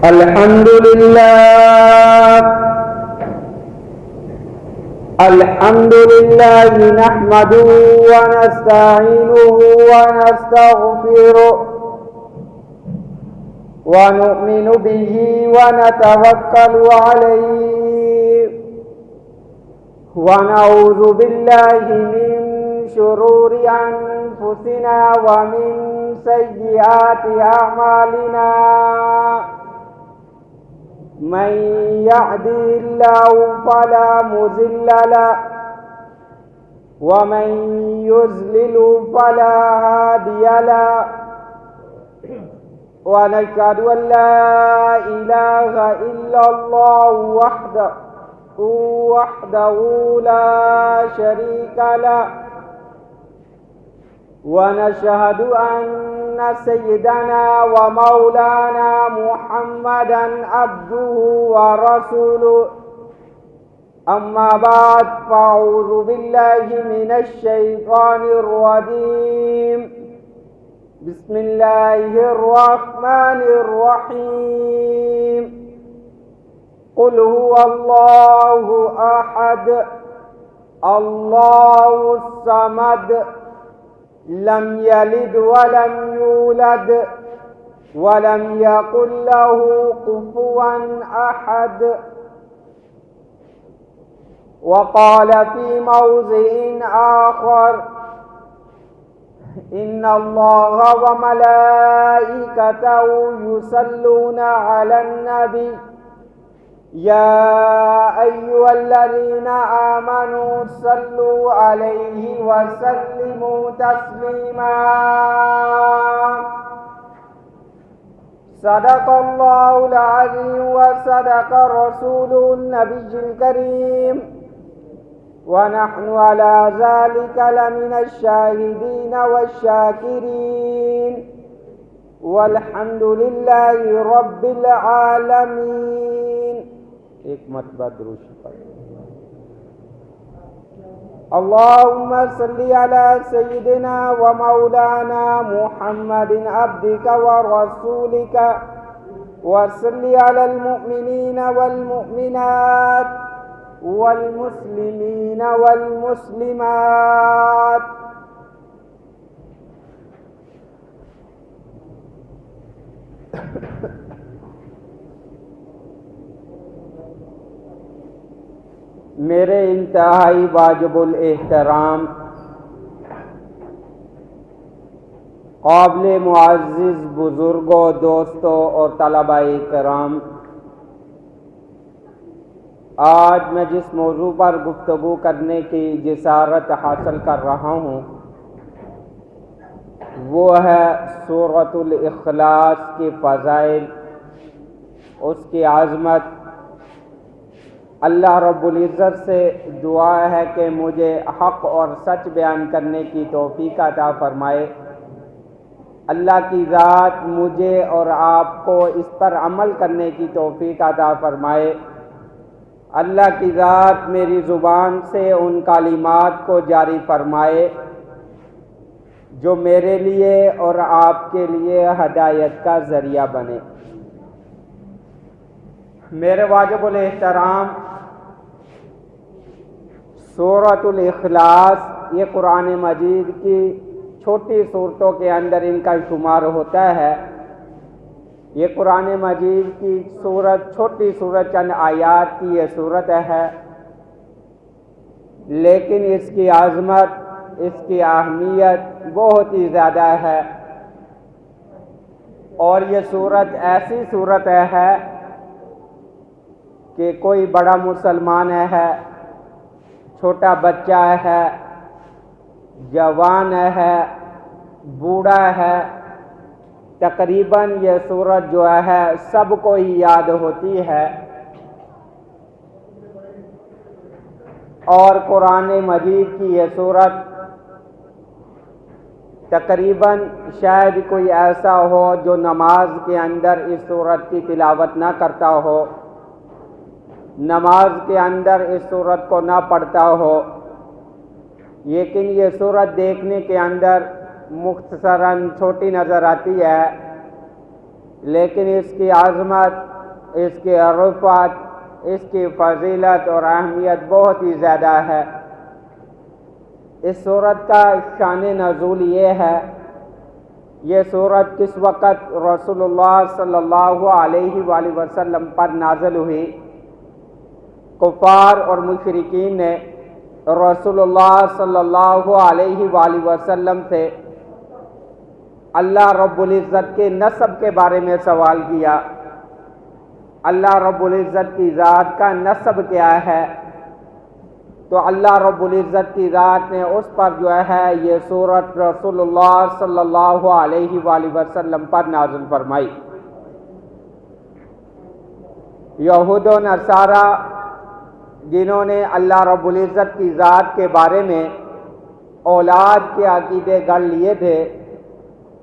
الحمد لله نحمده ونستعينه ونستغفره ونؤمن به ونتوكل عليه ونعوذ بالله من شرور أنفسنا ومن سيئات أعمالنا من يهده الله فلا مضل له ومن يضلل فلا هادي له ونشهد أن لا إله إلا الله وحده لا شريك له ونشهد أن سيدنا ومولانا محمدا عبده ورسوله أما بعد فأعوذ بالله من الشيطان الرجيم بسم الله الرحمن الرحيم قل هو الله أحد الله الصمد لم يلد ولم يولد ولم يكن له كفوا أحد وقال في موضع آخر إن الله وملائكته يصلون على النبي يا أيها الذين آمنوا صلوا عليه وسلموا تسليما صدق الله العظيم وصدق رسوله النبي الكريم ونحن على ذلك لمن الشاهدين والشاكرين والحمد لله رب العالمين. ایک مرتبہ درود پڑھیں. اللهم صل على سيدنا ومولانا محمد عبدك ورسولك وصل على المؤمنين والمؤمنات والمسلمين والمسلمات. میرے انتہائی واجب الاحترام قابل معزز بزرگوں، دوستوں اور طلباء کرام، آج میں جس موضوع پر گفتگو کرنے کی جسارت حاصل کر رہا ہوں وہ ہے سورۃ الاخلاص کے فضائل، اس کی عظمت. اللہ رب العزت سے دعا ہے کہ مجھے حق اور سچ بیان کرنے کی توفیق عطا فرمائے. اللہ کی ذات مجھے اور آپ کو اس پر عمل کرنے کی توفیق عطا فرمائے. اللہ کی ذات میری زبان سے ان کلمات کو جاری فرمائے جو میرے لیے اور آپ کے لیے ہدایت کا ذریعہ بنے. میرے واجب الاحترام، سورۃ الاخلاص یہ قرآن مجید کی چھوٹی صورتوں کے اندر ان کا شمار ہوتا ہے. یہ قرآن مجید کی چھوٹی صورت، چند آیات کی یہ صورت ہے، لیکن اس کی عظمت، اس کی اہمیت بہت ہی زیادہ ہے. اور یہ صورت ایسی صورت ہے کہ کوئی بڑا مسلمان ہے، چھوٹا بچہ ہے، جوان ہے، بوڑھا ہے، تقریباً یہ صورت جو ہے سب کو ہی یاد ہوتی ہے. اور قرآن مجید کی یہ صورت تقریباً شاید کوئی ایسا ہو جو نماز کے اندر اس صورت کی تلاوت نہ کرتا ہو، نماز کے اندر اس صورت کو نہ پڑھتا ہو. لیکن یہ صورت دیکھنے کے اندر مختصراً چھوٹی نظر آتی ہے، لیکن اس کی عظمت، اس کی رفعت، اس کی فضیلت اور اہمیت بہت ہی زیادہ ہے۔ اس سورت کا شان نزول یہ ہے، یہ سورت کس وقت رسول اللہ صلی اللہ علیہ وآلہ وسلم پر نازل ہوئی؟ کفار اور مشرکین نے رسول اللہ صلی اللہ علیہ وآلہ وسلم سے اللہ رب العزت کے نسب کے بارے میں سوال کیا۔ اللہ رب العزت کی ذات کا نسب کیا ہے؟ تو اللہ رب العزت کی ذات نے اس پر جو ہے یہ سورت رسول اللہ صلی اللہ علیہ وآلہ وسلم پر نازل فرمائی۔ یہود و نصارہ جنہوں نے اللہ رب العزت کی ذات کے بارے میں اولاد کے عقیدے گڑھ لیے تھے،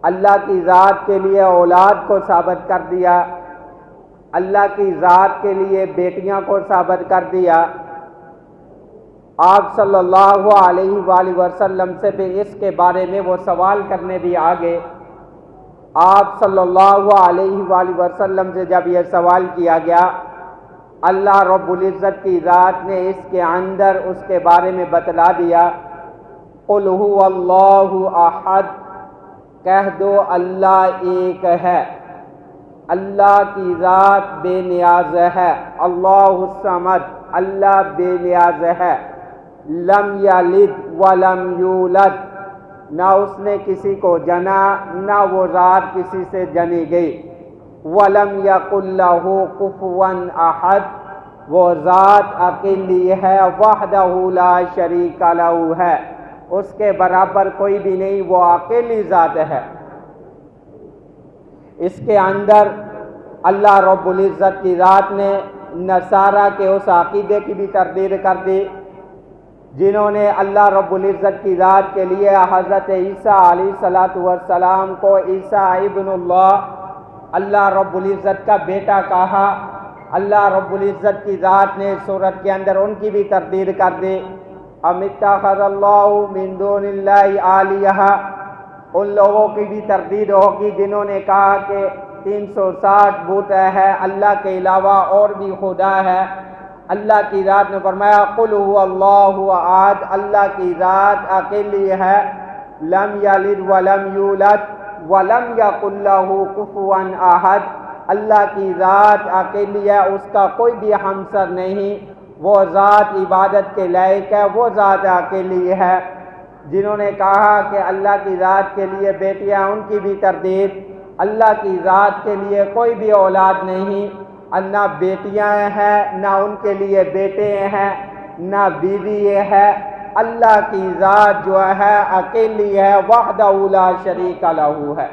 اللہ کی ذات کے لیے اولاد کو ثابت کر دیا، اللہ کی ذات کے لیے بیٹیاں کو ثابت کر دیا، آپ صلی اللہ علیہ وآلہ وسلم سے بھی اس کے بارے میں وہ سوال کرنے بھی آگے۔ آپ صلی اللہ علیہ وآلہ وسلم سے جب یہ سوال کیا گیا، اللہ رب العزت کی ذات نے اس کے اندر اس کے بارے میں بتلا دیا، قل هو اللہ احد، کہہ دو اللہ ایک ہے، اللہ کی ذات بے نیاز ہے، اللہ الصمد، اللہ بے نیاز ہے، لم یلد ولم یولد، نہ اس نے کسی کو جنا نہ وہ ذات کسی سے جنی گئی، ولم یکن لہ کفوا احد، وہ ذات اکیلی ہے، وحدہ لا شریک لہ ہے، اس کے برابر کوئی بھی نہیں، وہ اکیلی ذات ہے۔ اس کے اندر اللہ رب العزت کی ذات نے نصارہ کے اس عقیدے کی بھی تردید کر دی جنہوں نے اللہ رب العزت کی ذات کے لیے حضرت عیسیٰ علیہ السلام کو عیسیٰ ابن اللہ رب العزت کا بیٹا کہا۔ اللہ رب العزت کی ذات نے سورت کے اندر ان کی بھی تردید کر دی۔ ام اتخذ اللہ من دون اللہ آلیہ، ان لوگوں کی بھی تردید ہوگی جنہوں نے کہا کہ 360 بت ہے، اللہ کے علاوہ اور بھی خدا ہے۔ اللہ کی ذات نے فرمایا قل هو اللہ احد، اللہ کی ذات اکیلی ہے، لم یلد ولم یولد ولم یکن لہ کفوا احد، اللہ کی ذات اکیلی ہے، اس کا کوئی بھی ہمسر نہیں، وہ ذات عبادت کے لائق ہے، وہ ذات اکیلی ہے۔ جنہوں نے کہا کہ اللہ کی ذات کے لیے بیٹیاں، ان کی بھی تردید، اللہ کی ذات کے لیے کوئی بھی اولاد نہیں، نہ بیٹیاں ہیں نہ ان کے لیے بیٹے ہیں نہ بیوی ہے، اللہ کی ذات جو ہے اکیلی ہے، وحدہ لا شریک لہ ہے۔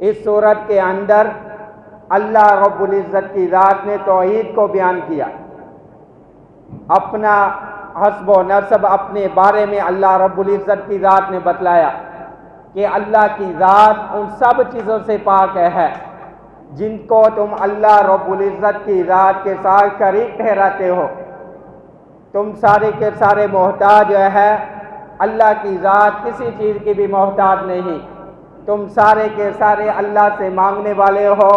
اس صورت کے اندر اللہ رب العزت کی ذات نے توحید کو بیان کیا، اپنا حسب و نسب اپنے بارے میں اللہ رب العزت کی ذات نے بتلایا کہ اللہ کی ذات ان سب چیزوں سے پاک ہے جن کو تم اللہ رب العزت کی ذات کے ساتھ شریک ٹھہراتے ہو۔ تم سارے کے سارے محتاج ہے، اللہ کی ذات کسی چیز کی بھی محتاج نہیں۔ تم سارے کے سارے اللہ سے مانگنے والے ہو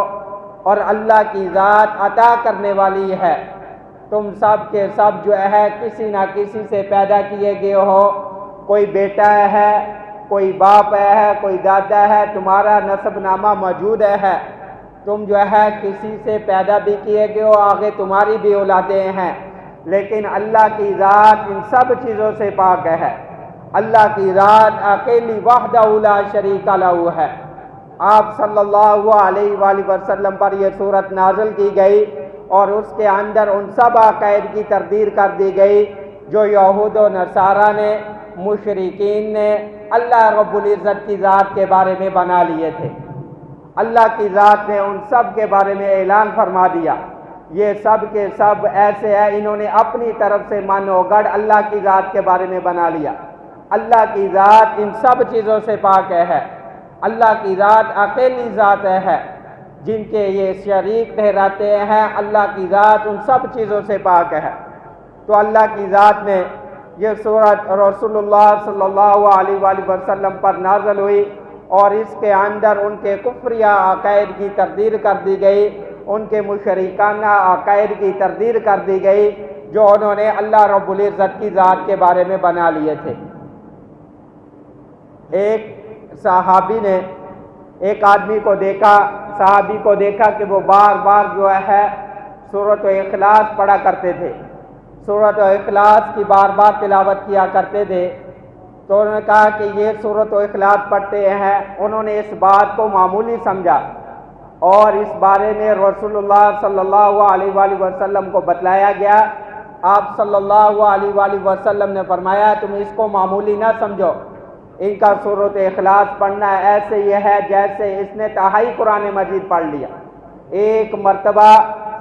اور اللہ کی ذات عطا کرنے والی ہے۔ تم سب کے سب جو ہے کسی نہ کسی سے پیدا کیے گئے ہو، کوئی بیٹا ہے، کوئی باپ ہے، کوئی دادا ہے، تمہارا نسب نامہ موجود ہے، تم جو ہے کسی سے پیدا بھی کیے گئے ہو، آگے تمہاری بھی اولادیں ہیں، لیکن اللہ کی ذات ان سب چیزوں سے پاک ہے۔ اللہ کی ذات اکیلی وحدہ لا شریک لہ ہے۔ آپ صلی اللہ علیہ وآلہ وسلم پر یہ سورت نازل کی گئی اور اس کے اندر ان سب عقائد کی تردید کر دی گئی جو یہود و نصارہ نے، مشرکین نے اللہ رب العزت کی ذات کے بارے میں بنا لیے تھے۔ اللہ کی ذات نے ان سب کے بارے میں اعلان فرما دیا، یہ سب کے سب ایسے ہیں انہوں نے اپنی طرف سے من و گڑھ اللہ کی ذات کے بارے میں بنا لیا۔ اللہ کی ذات ان سب چیزوں سے پاک ہے۔ اللہ کی ذات اکیلی ذات ہے، جن کے یہ شریک ٹھہراتے ہیں، اللہ کی ذات ان سب چیزوں سے پاک ہے۔ تو اللہ کی ذات نے یہ سورت رسول اللہ صلی اللہ علیہ وآلہ وسلم پر نازل ہوئی اور اس کے اندر ان کے کفریہ عقائد کی تردید کر دی گئی، ان کے مشرکانہ عقائد کی تردید کر دی گئی جو انہوں نے اللہ رب العزت کی ذات کے بارے میں بنا لیے تھے۔ ایک صحابی نے ایک آدمی کو دیکھا، صحابی کو دیکھا کہ وہ بار بار جو ہے سورۃ اخلاص پڑھا کرتے تھے، سورۃ اخلاص کی بار بار تلاوت کیا کرتے تھے، تو انہوں نے کہا کہ یہ سورۃ اخلاص پڑھتے ہیں۔ انہوں نے اس بات کو معمولی سمجھا اور اس بارے میں رسول اللہ صلی اللہ علیہ وآلہ وسلم کو بتلایا گیا۔ آپ صلی اللہ علیہ وآلہ وسلم نے فرمایا تم اس کو معمولی نہ سمجھو، ان کا سورۃ اخلاص پڑھنا ایسے یہ ہے جیسے اس نے تہائی قرآن مجید پڑھ لیا۔ ایک مرتبہ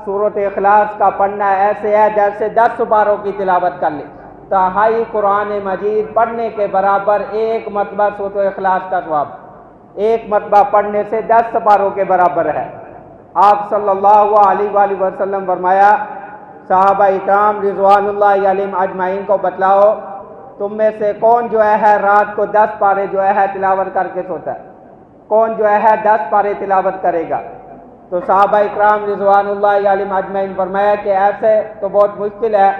سورۃ اخلاص کا پڑھنا ایسے ہے جیسے 10 سپاروں کی تلاوت کر لی۔ تہائی قرآن مجید پڑھنے کے برابر ایک مرتبہ سورۃ اخلاص کا ثواب، ایک مرتبہ پڑھنے سے 10 سپاروں کے برابر ہے۔ آپ صلی اللہ علیہ وآلہ وسلم فرمایا صحابہ اکرام رضوان اللہ علیہم اجمعین کو بتلاؤ تم میں سے کون جو ہے رات کو 10 پارے جو ہے تلاوت کر کے سوتا ہے، کون جو ہے 10 پارے تلاوت کرے گا؟ تو صحابہ اکرام رضوان اللہ علیہم اجمعین فرمایا کہ ایسے تو بہت مشکل ہے۔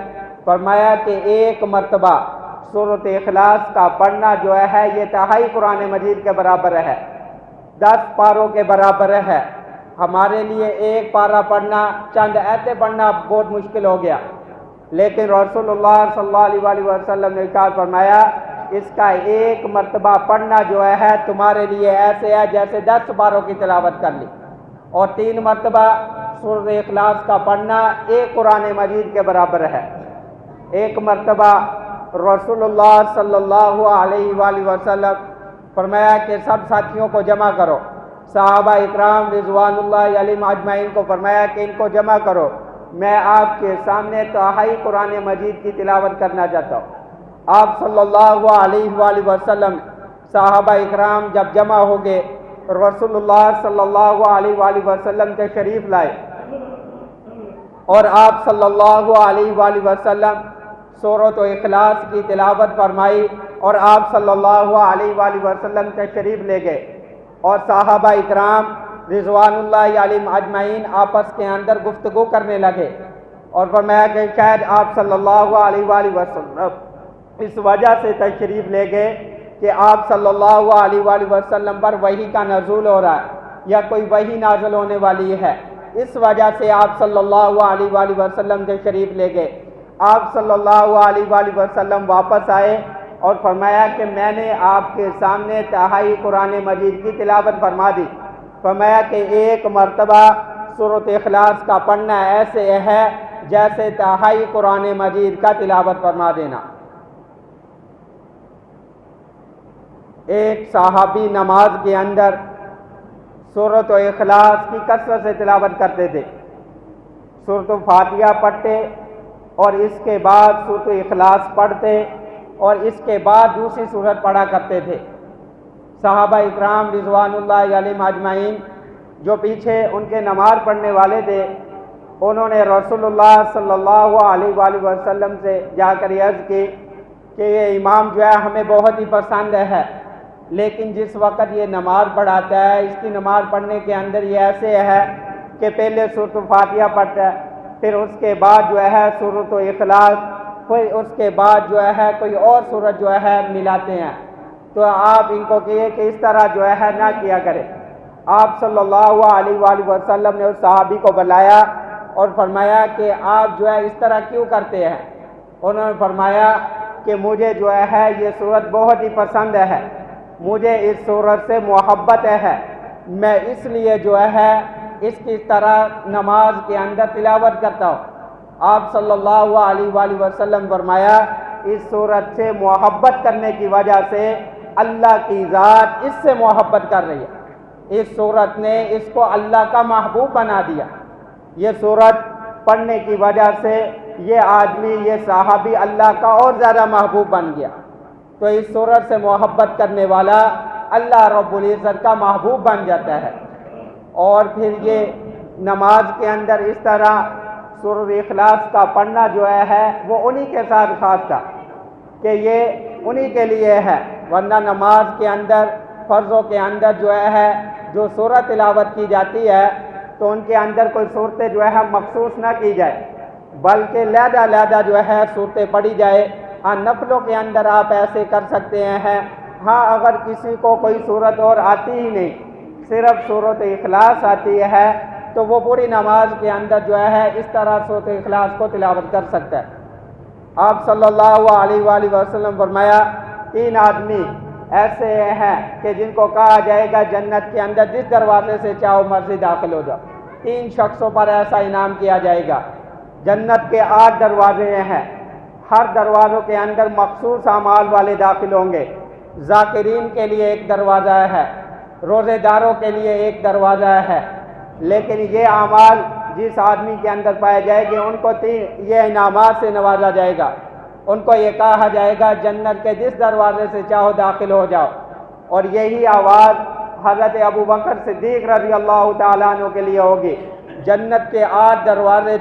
فرمایا کہ ایک مرتبہ سورۃ اخلاص کا پڑھنا جو ہے یہ تہائی قرآن مجید کے برابر ہے، 10 پاروں کے برابر ہے۔ ہمارے لیے ایک پارہ پڑھنا، چند آیتیں پڑھنا بہت مشکل ہو گیا، لیکن رسول اللہ صلی اللہ علیہ وآلہ وسلم نے ارشاد فرمایا اس کا ایک مرتبہ پڑھنا جو ہے تمہارے لیے ایسے ہے جیسے 10 پاروں کی تلاوت کر لی، اور 3 مرتبہ سورۃ اخلاص کا پڑھنا ایک قرآن مجید کے برابر ہے۔ ایک مرتبہ رسول اللہ صلی اللہ علیہ وآلہ وسلم فرمایا کہ سب ساتھیوں کو جمع کرو، صحابہ اکرام رضوان اللہ علیہم اجمعین کو فرمایا کہ ان کو جمع کرو، میں آپ کے سامنے تہائی قرآن مجید کی تلاوت کرنا چاہتا ہوں۔ آپ صلی اللہ علیہ وآلہ وسلم صحابہ اکرام جب جمع ہو گئے، رسول اللہ صلی اللہ علیہ وآلہ وسلم تشریف لائے اور آپ صلی اللہ علیہ وآلہ وسلم سورۃ اخلاص کی تلاوت فرمائی اور آپ صلی اللہ علیہ وآلہ وسلم تشریف لے گئے، اور صحابہ اکرام رضوان اللہ علیہم اجمعین آپس کے اندر گفتگو کرنے لگے اور فرمایا کہ شاید آپ صلی اللہ علیہ وآلہ وسلم اس وجہ سے تشریف لے گئے کہ آپ صلی اللہ علیہ وآلہ وسلم پر وحی کا نزول ہو رہا ہے یا کوئی وحی نازل ہونے والی ہے، اس وجہ سے آپ صلی اللہ علیہ وآلہ وسلم تشریف لے گئے۔ آپ صلی اللہ علیہ وآلہ وسلم واپس آئے اور فرمایا کہ میں نے آپ کے سامنے تہائی قرآن مجید کی تلاوت فرما دی۔ فرمایا کہ ایک مرتبہ سورۃ اخلاص کا پڑھنا ایسے ہے جیسے تہائی قرآن مجید کا تلاوت فرما دینا۔ ایک صحابی نماز کے اندر سورۃ اخلاص کی کثرت سے تلاوت کرتے تھے، سورۃ فاتحہ پڑھتے اور اس کے بعد سورۃ اخلاص پڑھتے اور اس کے بعد دوسری سورت پڑھا کرتے تھے۔ صحابہ اکرام رضوان اللہ علیہم اجمعین جو پیچھے ان کے نماز پڑھنے والے تھے، انہوں نے رسول اللہ صلی اللہ علیہ وآلہ وسلم سے جا کر عرض کی کہ یہ امام جو ہے ہمیں بہت ہی پسند ہے، لیکن جس وقت یہ نماز پڑھاتا ہے اس کی نماز پڑھنے کے اندر یہ ایسے ہے کہ پہلے سورۃ فاتحہ پڑھتا ہے، پھر اس کے بعد جو ہے سورۃ اخلاص، پھر اس کے بعد جو ہے کوئی اور سورت جو ہے ملاتے ہیں، تو آپ ان کو کہیے کہ اس طرح جو ہے نہ کیا کرے۔ آپ صلی اللہ علیہ وآلہ وسلم نے اس صحابی کو بلایا اور فرمایا کہ آپ جو ہے اس طرح کیوں کرتے ہیں؟ انہوں نے فرمایا کہ مجھے جو ہے یہ سورت بہت ہی پسند ہے، مجھے اس سورت سے محبت ہے، میں اس لیے جو ہے اس کی طرح نماز کے اندر تلاوت کرتا ہوں۔ آپ صلی اللہ علیہ وآلہ وسلم فرمایا اس سورت سے محبت کرنے کی وجہ سے اللہ کی ذات اس سے محبت کر رہی ہے، اس سورت نے اس کو اللہ کا محبوب بنا دیا۔ یہ سورت پڑھنے کی وجہ سے یہ آدمی، یہ صحابی اللہ کا اور زیادہ محبوب بن گیا، تو اس سورت سے محبت کرنے والا اللہ رب العزت کا محبوب بن جاتا ہے۔ اور پھر یہ نماز کے اندر اس طرح سورۃ اخلاص کا پڑھنا جو ہے وہ انہی کے ساتھ خاص تھا کہ یہ انہی کے لیے ہے، ورنہ نماز کے اندر فرضوں کے اندر جو سورت تلاوت کی جاتی ہے تو ان کے اندر کوئی صورتیں مخصوص نہ کی جائے، بلکہ علیحدہ صورتیں پڑھی جائے۔ ہاں نفلوں کے اندر آپ ایسے کر سکتے ہیں۔ ہاں اگر کسی کو کوئی صورت اور آتی ہی نہیں، صرف سورۃ اخلاص آتی ہے، تو وہ پوری نماز کے اندر اس طرح سورۃ اخلاص کو تلاوت کر سکتا ہے۔ آپ صلی اللہ علیہ وآلہ وسلم فرمایا 3 آدمی ایسے ہیں کہ جن کو کہا جائے گا جنت کے اندر جس دروازے سے چاہو مرضی داخل ہو جاؤ۔ 3 شخصوں پر ایسا انعام کیا جائے گا۔ جنت کے 8 دروازے ہیں، ہر دروازوں کے اندر مخصوص اعمال والے داخل ہوں گے۔ ذاکرین کے لیے ایک دروازہ ہے، روزے داروں کے لیے ایک دروازہ ہے، لیکن یہ اعمال جس آدمی کے اندر پائے جائے گے ان کو یہ انعامات سے نوازا جائے گا۔ ان کو یہ کہا جائے گا جنت کے جس دروازے سے چاہو داخل ہو جاؤ۔ اور یہی آواز حضرت ابوبکر صدیق رضی اللہ تعالیٰ عنہ کے لیے ہوگی۔ جنت کے 8 دروازے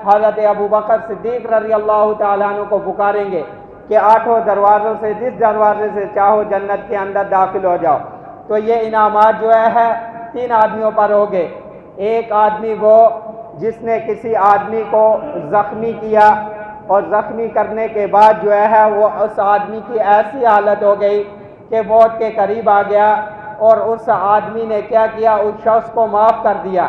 حضرت ابوبکر صدیق رضی اللہ تعالیٰ عنہ کو پکاریں گے کہ 8 دروازوں سے جس دروازے سے چاہو جنت کے اندر داخل ہو جاؤ۔ تو یہ انعامات 3 آدمیوں پر ہوگے۔ ایک آدمی وہ جس نے کسی آدمی کو زخمی کیا اور زخمی کرنے کے بعد وہ اس آدمی کی ایسی حالت ہو گئی کہ موت کے قریب آ گیا، اور اس آدمی نے کیا کیا، اس شخص کو معاف کر دیا،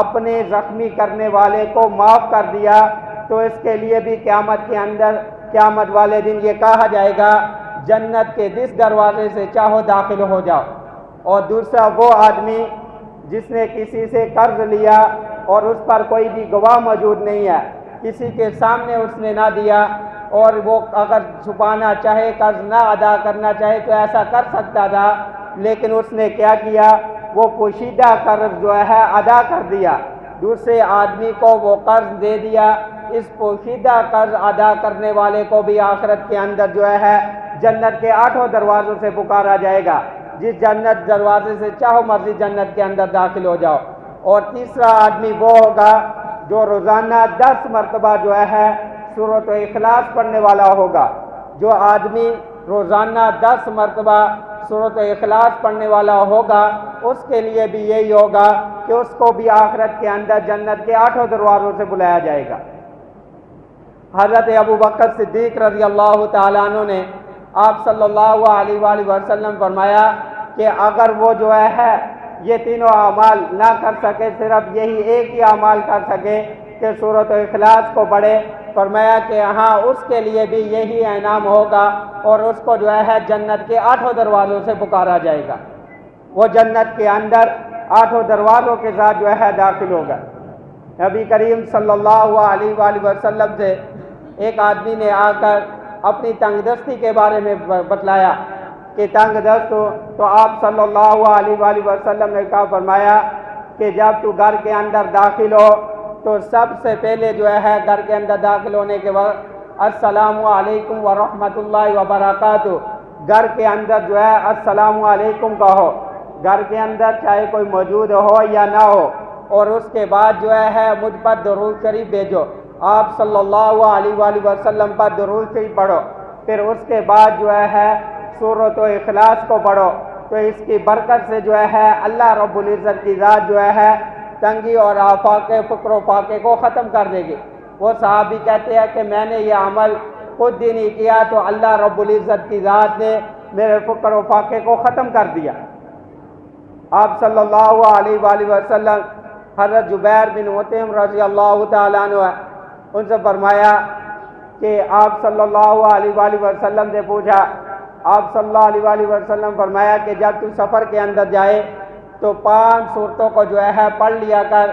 اپنے زخمی کرنے والے کو معاف کر دیا۔ تو اس کے لیے بھی قیامت والے دن یہ کہا جائے گا جنت کے جس دروازے سے چاہو داخل ہو جاؤ۔ اور دوسرا وہ آدمی جس نے کسی سے قرض لیا اور اس پر کوئی بھی گواہ موجود نہیں ہے، کسی کے سامنے اس نے نہ دیا، اور وہ اگر چھپانا چاہے، قرض نہ ادا کرنا چاہے تو ایسا کر سکتا تھا، لیکن اس نے کیا کیا، وہ پوشیدہ قرض ادا کر دیا، دوسرے آدمی کو وہ قرض دے دیا۔ اس پوشیدہ قرض ادا کرنے والے کو بھی آخرت کے اندر جنت کے 8 دروازوں سے پکارا جائے گا، جس جنت دروازے سے چاہو مرضی جنت کے اندر داخل ہو جاؤ۔ اور تیسرا آدمی وہ ہوگا جو روزانہ 10 مرتبہ سورۃ اخلاص پڑھنے والا ہوگا۔ جو آدمی روزانہ 10 مرتبہ سورۃ اخلاص پڑھنے والا ہوگا، اس کے لیے بھی یہی ہوگا کہ اس کو بھی آخرت کے اندر جنت کے 8 دروازوں سے بلایا جائے گا۔ حضرت ابوبکر صدیق رضی اللہ تعالیٰ عنہ نے آپ صلی اللہ علیہ وآلہ وسلم فرمایا کہ اگر وہ یہ تینوں اعمال نہ کر سکے، صرف یہی ایک ہی اعمال کر سکے کہ سورۃ اخلاص کو پڑھے، فرمایا کہ ہاں اس کے لیے بھی یہی انعام ہوگا، اور اس کو جنت کے 8 دروازوں سے پکارا جائے گا۔ وہ جنت کے اندر 8 دروازوں کے ساتھ داخل ہوگا۔ نبی کریم صلی اللہ علیہ وآلہ وسلم سے ایک آدمی نے آ کر اپنی تنگ دستی کے بارے میں بتلایا کہ تنگ دست ہو، تو آپ صلی اللہ علیہ وآلہ وسلم نے کہا، فرمایا کہ جب تو گھر کے اندر داخل ہو تو سب سے پہلے گھر کے اندر داخل ہونے کے وقت السلام علیکم ورحمۃ اللہ وبرکاتہ، گھر کے اندر السلام علیکم کہو، گھر کے اندر چاہے کوئی موجود ہو یا نہ ہو، اور اس کے بعد مجھ پر درود شریف بھیجو، آپ صلی اللہ علیہ وآلہ وسلم پر درود شریف پڑھو، پھر اس کے بعد سورۃ اخلاص کو پڑھو، تو اس کی برکت سے اللہ رب العزت کی ذات تنگی اور آفاق فقر و فاقے کو ختم کر دے گی۔ وہ صحابی کہتے ہیں کہ میں نے یہ عمل خود ہی نہیں کیا، تو اللہ رب العزت کی ذات نے میرے فقر و فاقے کو ختم کر دیا۔ آپ صلی اللہ علیہ وآلہ وسلم حضرت جبیر بن مطعم رضی اللہ تعالیٰ عنہ ان سے فرمایا کہ آپ صلی اللہ علیہ وآلہ وسلم سے پوچھا، آپ صلی اللہ علیہ وآلہ وسلم فرمایا کہ جب تو سفر کے اندر جائے تو 5 صورتوں کو پڑھ لیا کر،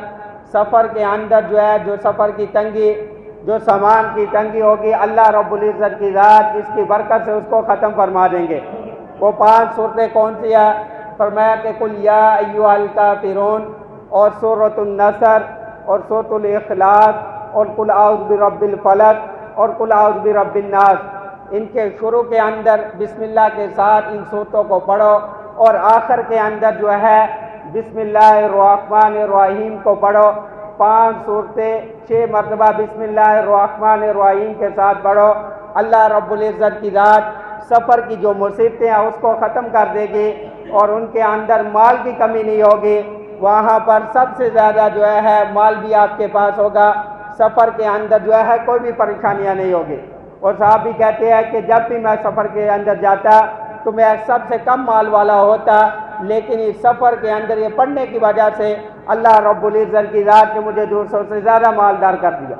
سفر کے اندر جو سفر کی تنگی، جو سامان کی تنگی ہوگی، اللہ رب العزت کی ذات اس کی برکت سے اس کو ختم فرما دیں گے۔ وہ 5 صورتیں کون سی ہیں؟ فرمایا کہ قل یا ایھا الکافرون، اور سورۃ النصر، اور سورۃ الاخلاص، اور قل اعوذ برب الفلق، اور قل اعوذ برب الناس۔ ان کے شروع کے اندر بسم اللہ کے ساتھ ان صورتوں کو پڑھو، اور آخر کے اندر بسم اللہ الرحمن الرحیم کو پڑھو۔ 5 صورتیں 6 مرتبہ بسم اللہ الرحمن الرحیم کے ساتھ پڑھو، اللہ رب العزت کی ذات سفر کی جو مصیبتیں ہیں اس کو ختم کر دے گی اور ان کے اندر مال کی کمی نہیں ہوگی۔ وہاں پر سب سے زیادہ جو ہے مال بھی آپ کے پاس ہوگا، سفر کے اندر جو ہے کوئی بھی پریشانیاں نہیں ہوگی۔ اور صحابی کہتے ہیں کہ جب بھی میں سفر کے اندر جاتا تو میں سب سے کم مال والا ہوتا، لیکن اس سفر کے اندر یہ پڑھنے کی وجہ سے اللہ رب العزت کی ذات نے مجھے دوسروں سے زیادہ مالدار کر دیا۔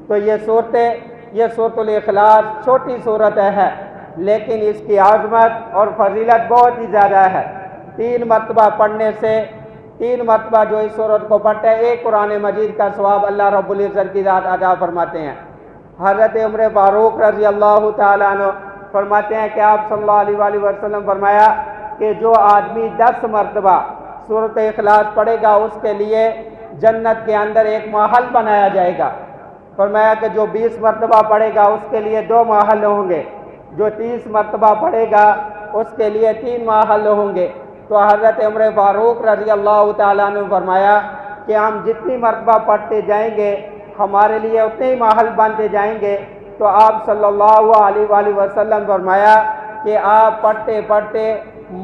تو یہ سورۃ الاخلاص چھوٹی صورت ہے، لیکن اس کی عظمت اور فضیلت بہت ہی زیادہ ہے۔ 3 مرتبہ پڑھنے سے 3 مرتبہ جو اس سورت کو پڑھتا ہے ایک قرآن مجید کا ثواب اللہ رب العزت کی ذات عطا فرماتے ہیں۔ حضرت عمر فاروق رضی اللہ تعالیٰ عنہ فرماتے ہیں کہ آپ صلی اللہ علیہ وآلہ وسلم فرمایا کہ جو آدمی 10 مرتبہ سورۃ اخلاص پڑھے گا اس کے لیے جنت کے اندر ایک محل بنایا جائے گا۔ فرمایا کہ جو 20 مرتبہ پڑھے گا اس کے لیے 2 محل ہوں گے، جو 30 مرتبہ پڑھے گا اس کے لیے 3 محل ہوں گے۔ تو حضرت عمر فاروق رضی اللہ تعالیٰ نے فرمایا کہ ہم جتنی مرتبہ پڑھتے جائیں گے ہمارے لیے اتنے ہی محل بنتے جائیں گے۔ تو آپ صلی اللہ علیہ وآلہ وسلم فرمایا کہ آپ پڑھتے پڑھتے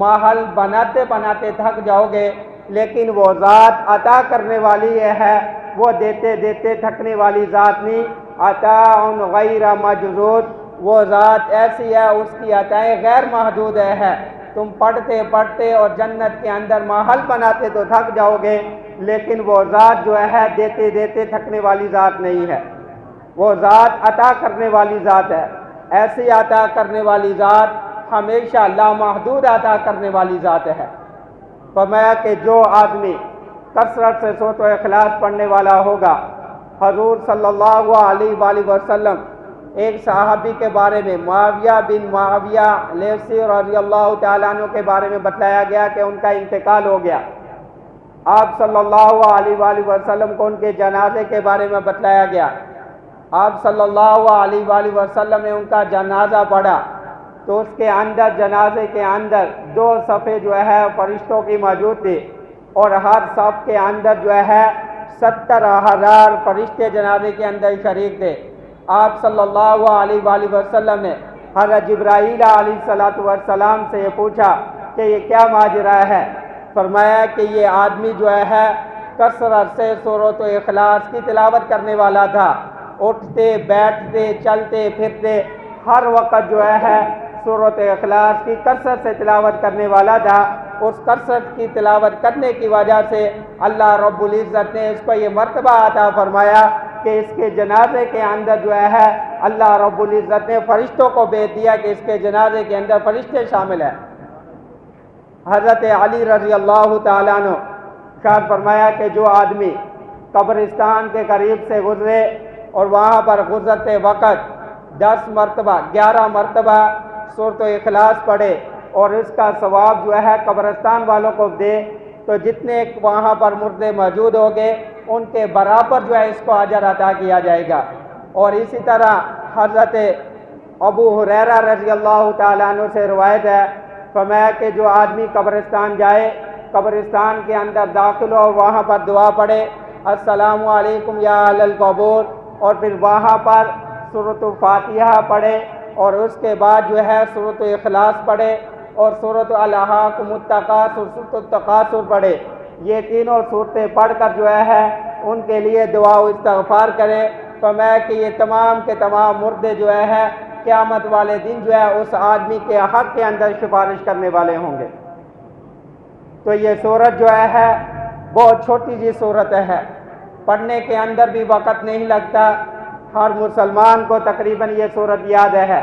محل بناتے بناتے تھک جاؤ گے، لیکن وہ ذات عطا کرنے والی ہے، وہ دیتے دیتے تھکنے والی ذات نہیں۔ عطاء غیر مجذوذ، وہ ذات ایسی ہے اس کی عطائیں غیر محدود ہے۔ تم پڑھتے پڑھتے اور جنت کے اندر محل بناتے تو تھک جاؤ گے، لیکن وہ ذات جو ہے دیتے دیتے تھکنے والی ذات نہیں ہے، وہ ذات عطا کرنے والی ذات ہے۔ ایسی عطا کرنے والی ذات ہمیشہ لامحدود عطا کرنے والی ذات ہے۔ فرمایا کہ جو آدمی کثرت سے سورۃ اخلاص پڑھنے والا ہوگا، حضور صلی اللہ علیہ وآلہ وسلم ایک صحابی کے بارے میں معاویہ بن معاویہ لیثی رضی اللہ تعالیٰ عنہ کے بارے میں بتلایا گیا کہ ان کا انتقال ہو گیا۔ آپ صلی اللہ علیہ وآلہ وسلم کو ان کے جنازے کے بارے میں بتلایا گیا۔ آپ صلی اللہ علیہ وآلہ وسلم نے ان کا جنازہ پڑھا تو اس کے اندر جنازے کے اندر 2 صفیں جو ہے فرشتوں کی موجود تھی، اور ہر صف کے اندر جو ہے 70,000 فرشتے جنازے کے اندر شریک تھے۔ آپ صلی اللہ علیہ وآلہ وسلم نے حضرت جبرائیل علیہ السلام سے یہ پوچھا کہ یہ کیا ماجرا ہے؟ فرمایا کہ یہ آدمی جو ہے کثرت سے سورۃ اخلاص کی تلاوت کرنے والا تھا، اٹھتے بیٹھتے چلتے پھرتے ہر وقت جو ہے سورۃ اخلاص کی کثرت سے تلاوت کرنے والا تھا۔ اس کثرت کی تلاوت کرنے کی وجہ سے اللہ رب العزت نے اس کو یہ مرتبہ عطا فرمایا کہ اس کے جنازے کے اندر جو ہے اللہ رب العزت نے فرشتوں کو بھیج دیا کہ اس کے جنازے کے اندر فرشتے شامل ہیں۔ حضرت علی رضی اللہ تعالیٰ عنہ ارشاد فرمایا کہ جو آدمی قبرستان کے قریب سے گزرے اور وہاں پر گزرتے وقت 10 مرتبہ 11 مرتبہ سورۃ اخلاص پڑھے اور اس کا ثواب جو ہے قبرستان والوں کو دے تو جتنے وہاں پر مردے موجود ہوں گے ان کے برابر جو ہے اس کو اجر عطا کیا جائے گا۔ اور اسی طرح حضرت ابو ہریرہ رضی اللہ تعالیٰ عنہ سے روایت ہے، فرمایا کہ جو آدمی قبرستان جائے، قبرستان کے اندر داخل ہو اور وہاں پر دعا پڑھے السلام علیکم یا اہل القبور، اور پھر وہاں پر سورۃ الفاتحہ پڑھے اور اس کے بعد جو ہے سورۃ اخلاص پڑھے اور سورۃ الہاکم التکاثر سورۃ التکاثر پڑھے، یہ تینوں صورتیں پڑھ کر جو ہے ان کے لیے دعا و استغفار کرے، تو میں کہ یہ تمام کے تمام مردے جو ہے قیامت والے دن جو ہے اس آدمی کے حق کے اندر سفارش کرنے والے ہوں گے۔ تو یہ سورت جو ہے بہت چھوٹی جی سورت ہے، پڑھنے کے اندر بھی وقت نہیں لگتا، ہر مسلمان کو تقریباً یہ سورت یاد ہے،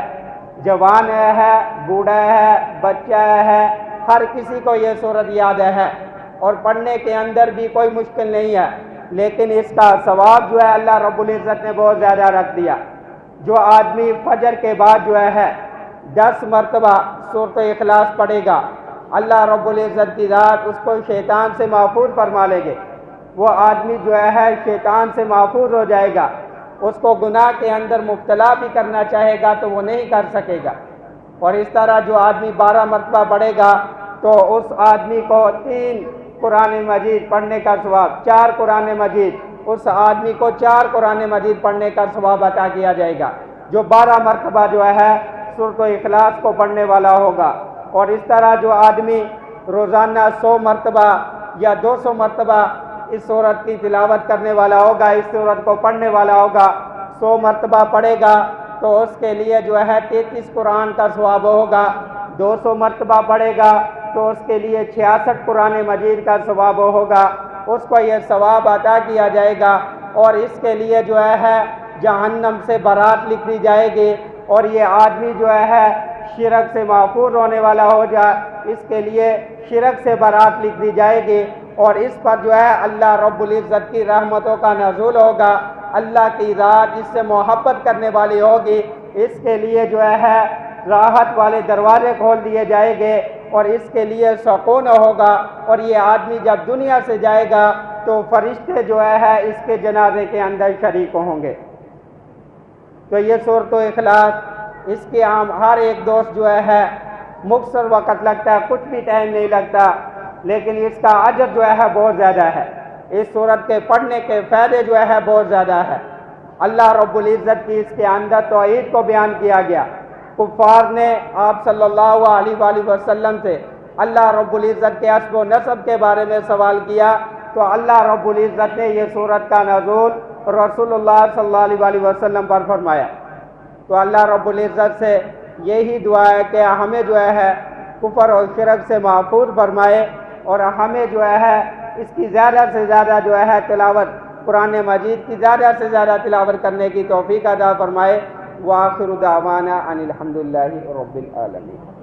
جوان ہے، بوڑھا ہے، بچہ ہے، ہر کسی کو یہ سورت یاد ہے اور پڑھنے کے اندر بھی کوئی مشکل نہیں ہے، لیکن اس کا ثواب جو ہے اللہ رب العزت نے بہت زیادہ رکھ دیا۔ جو آدمی فجر کے بعد جو ہے 10 مرتبہ سورۃ اخلاص پڑھے گا، اللہ رب العزت کی ذات اس کو شیطان سے محفوظ فرما لے گے، وہ آدمی جو ہے شیطان سے محفوظ ہو جائے گا، اس کو گناہ کے اندر مبتلا بھی کرنا چاہے گا تو وہ نہیں کر سکے گا۔ اور اس طرح جو آدمی 12 مرتبہ پڑھے گا تو اس آدمی کو 3 قرآن مجید پڑھنے کا ثواب، 4 قرآن مجید، اس آدمی کو 4 قرآن مجید پڑھنے کا ثواب عطا کیا جائے گا۔ جو 12 مرتبہ جو ہے سورۃ اخلاص کو پڑھنے والا ہوگا، اور اس طرح جو آدمی روزانہ 100 مرتبہ یا 200 مرتبہ اس سورت کی تلاوت کرنے والا ہوگا، اس سورت کو پڑھنے والا ہوگا، 100 مرتبہ پڑھے گا تو اس کے لیے جو ہے 33 قرآن کا ثواب ہوگا، 200 مرتبہ پڑھے گا تو اس کے لیے 66 قرآن مجید کا ثواب ہوگا، اس کو یہ ثواب عطا کیا جائے گا، اور اس کے لیے جو ہے جہنم سے برات لکھ دی جائے گی، اور یہ آدمی جو ہے شرک سے محفوظ ہونے والا ہو جائے، اس کے لیے شرک سے برات لکھ دی جائے گی، اور اس پر جو ہے اللہ رب العزت کی رحمتوں کا نزول ہوگا، اللہ کی ذات اس سے محبت کرنے والی ہوگی، اس کے لیے جو ہے راحت والے دروازے کھول دیے جائیں گے، اور اس کے لیے سکون ہوگا، اور یہ آدمی جب دنیا سے جائے گا تو فرشتے جو ہے اس کے جنازے کے اندر شریک ہوں گے۔ تو یہ سورۃ اخلاص، اس کے عام ہر ایک دوست جو ہے مختصر وقت لگتا ہے، کچھ بھی ٹائم نہیں لگتا، لیکن اس کا اجر جو ہے بہت زیادہ ہے، اس سورت کے پڑھنے کے فائدے جو ہے بہت زیادہ ہے۔ اللہ رب العزت کی اس کے اندر توحید کو بیان کیا گیا، کفار نے آپ صلی اللہ علیہ وآلہ وسلم سے اللہ رب العزت کے حسب و نسب کے بارے میں سوال کیا، تو اللہ رب العزت نے یہ سورت کا نزول رسول اللہ صلی اللہ علیہ وآلہ وسلم پر فرمایا۔ تو اللہ رب العزت سے یہی دعا ہے کہ ہمیں جو ہے کفر اور شرک سے محفوظ فرمائے، اور ہمیں جو ہے اس کی زیادہ سے زیادہ جو ہے تلاوت، قرآن مجید کی زیادہ سے زیادہ تلاوت کرنے کی توفیق عطا فرمائے۔ وآخر دعوانا ان الحمد للہ رب العالمین۔